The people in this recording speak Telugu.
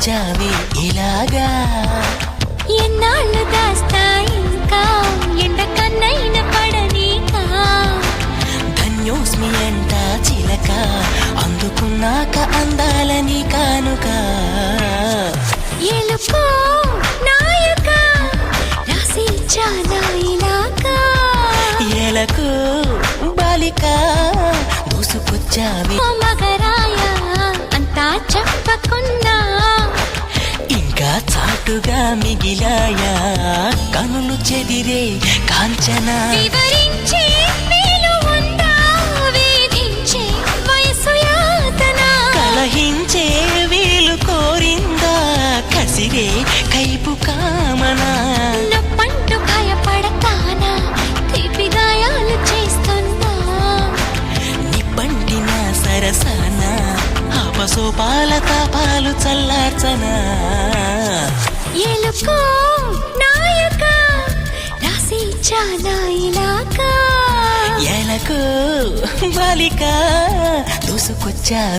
దూసుకొచ్చావే ఇలాగా ఎన్నాళ్ళు దాస్తా ఇంకా ఎండ కన్నైన పడనీకా ధన్యోస్మి అంట చిలక అందుకున్నాక అందాలని కానుక ఎలుకో నాయక రాసి చాలా ఇలాగా ఎలకు బాలిక దూసుకొచ్చావే మగరాయ అంతా చెప్పకున్నా ఇంకా చాటుగా మిగిలాయా కనులు చెదిరే కాంచన వివరించే మేలు ఉందా వేధించే వయసు యాతన కలహించే వీలు కోరిందా కసిరే కైపు కామన నొప్పంటూ భయపడతానా తీపి గాయాలు చేస్తున్నా నిప్పంటిన సరసన ఆపసోపాల తాపాలు చల్లార్చనా ఎలుకో నాయక రాసి చాలా ఇలాగా ఎలకు బాలిక దూసుకొచ్చా